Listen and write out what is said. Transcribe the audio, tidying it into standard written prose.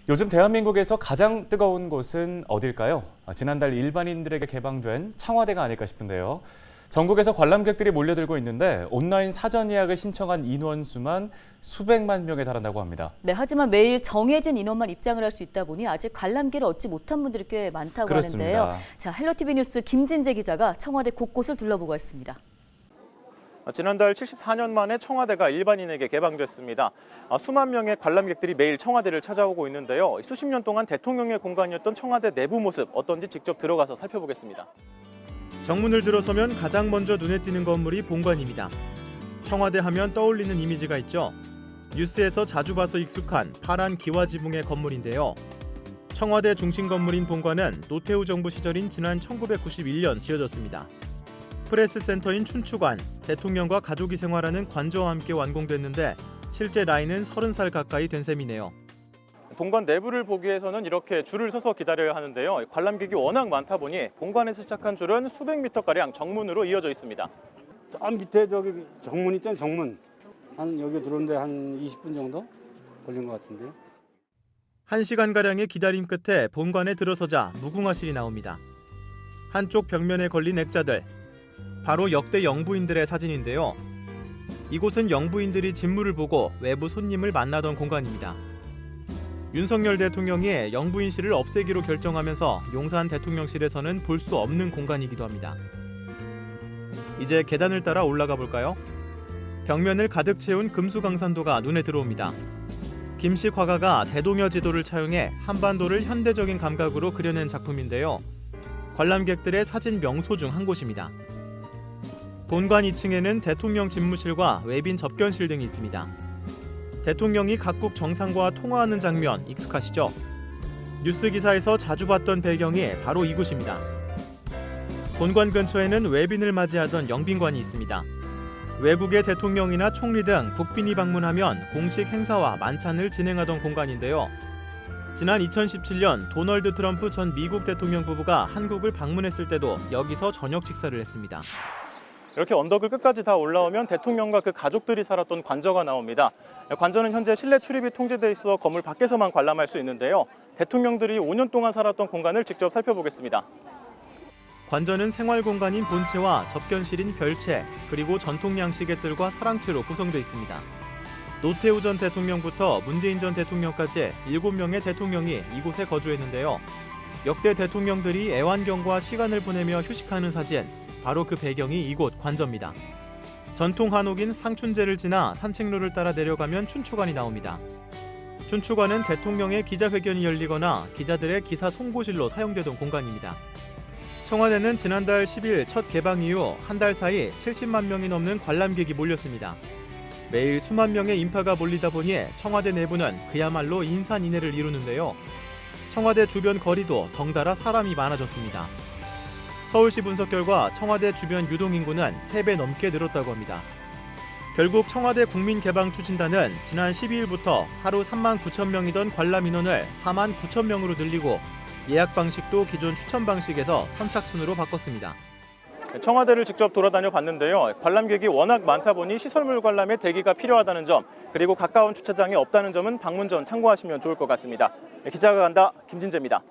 요즘 대한민국에서 가장 뜨거운 곳은 어딜까요? 지난달 일반인들에게 개방된 청와대가 아닐까 싶은데요. 전국에서 관람객들이 몰려들고 있는데 온라인 사전 예약을 신청한 인원수만 수백만 명에 달한다고 합니다. 네, 하지만 매일 정해진 인원만 입장을 할 수 있다 보니 아직 관람기를 얻지 못한 분들이 꽤 많다고 그렇습니다. 하는데요. 자, 헬로티비 뉴스 김진재 기자가 청와대 곳곳을 둘러보고 왔습니다. 지난달 74년 만에 청와대가 일반인에게 개방됐습니다. 수만 명의 관람객들이 매일 청와대를 찾아오고 있는데요. 수십 년 동안 대통령의 공간이었던 청와대 내부 모습 어떤지 직접 들어가서 살펴보겠습니다. 정문을 들어서면 가장 먼저 눈에 띄는 건물이 본관입니다. 청와대 하면 떠올리는 이미지가 있죠. 뉴스에서 자주 봐서 익숙한 파란 기와지붕의 건물인데요. 청와대 중심 건물인 본관은 노태우 정부 시절인 지난 1991년 지어졌습니다. 프레스센터인 춘추관, 대통령과 가족이 생활하는 관저와 함께 완공됐는데 실제 나이는 30살 가까이 된 셈이네요. 본관 내부를 보기 위해서는 이렇게 줄을 서서 기다려야 하는데요. 관람객이 워낙 많다 보니 본관에서 시작한 줄은 수백 미터가량 정문으로 이어져 있습니다. 저 밑에 저기 정문 있잖아요, 정문. 한 여기 들어오는데 한 20분 정도 걸린 것 같은데요. 1시간가량의 기다림 끝에 본관에 들어서자 무궁화실이 나옵니다. 한쪽 벽면에 걸린 액자들, 바로 역대 영부인들의 사진인데요. 이곳은 영부인들이 진물을 보고 외부 손님을 만나던 공간입니다. 윤석열 대통령이 영부인실을 없애기로 결정하면서 용산 대통령실에서는 볼 수 없는 공간이기도 합니다. 이제 계단을 따라 올라가 볼까요? 벽면을 가득 채운 금수강산도가 눈에 들어옵니다. 김식 화가가 대동여 지도를 차용해 한반도를 현대적인 감각으로 그려낸 작품인데요. 관람객들의 사진 명소 중 한 곳입니다. 본관 2층에는 대통령 집무실과 외빈 접견실 등이 있습니다. 대통령이 각국 정상과 통화하는 장면 익숙하시죠? 뉴스 기사에서 자주 봤던 배경이 바로 이곳입니다. 본관 근처에는 외빈을 맞이하던 영빈관이 있습니다. 외국의 대통령이나 총리 등 국빈이 방문하면 공식 행사와 만찬을 진행하던 공간인데요. 지난 2017년 도널드 트럼프 전 미국 대통령 부부가 한국을 방문했을 때도 여기서 저녁 식사를 했습니다. 이렇게 언덕을 끝까지 다 올라오면 대통령과 그 가족들이 살았던 관저가 나옵니다. 관저는 현재 실내 출입이 통제돼 있어 건물 밖에서만 관람할 수 있는데요. 대통령들이 5년 동안 살았던 공간을 직접 살펴보겠습니다. 관저는 생활 공간인 본체와 접견실인 별채, 그리고 전통 양식의 뜰과 사랑채로 구성돼 있습니다. 노태우 전 대통령부터 문재인 전 대통령까지 7명의 대통령이 이곳에 거주했는데요. 역대 대통령들이 애완견과 시간을 보내며 휴식하는 사진, 바로 그 배경이 이곳 관저입니다. 전통 한옥인 상춘제를 지나 산책로를 따라 내려가면 춘추관이 나옵니다. 춘추관은 대통령의 기자회견이 열리거나 기자들의 기사 송고실로 사용되던 공간입니다. 청와대는 지난달 10일 첫 개방 이후 한 달 사이 70만 명이 넘는 관람객이 몰렸습니다. 매일 수만 명의 인파가 몰리다 보니 청와대 내부는 그야말로 인산인해를 이루는데요. 청와대 주변 거리도 덩달아 사람이 많아졌습니다. 서울시 분석 결과 청와대 주변 유동인구는 3배 넘게 늘었다고 합니다. 결국 청와대 국민개방추진단은 지난 12일부터 하루 3만 9천 명이던 관람 인원을 4만 9천 명으로 늘리고 예약 방식도 기존 추천 방식에서 선착순으로 바꿨습니다. 청와대를 직접 돌아다녀 봤는데요. 관람객이 워낙 많다 보니 시설물 관람에 대기가 필요하다는 점, 그리고 가까운 주차장이 없다는 점은 방문 전 참고하시면 좋을 것 같습니다. 기자가 간다, 김진재입니다.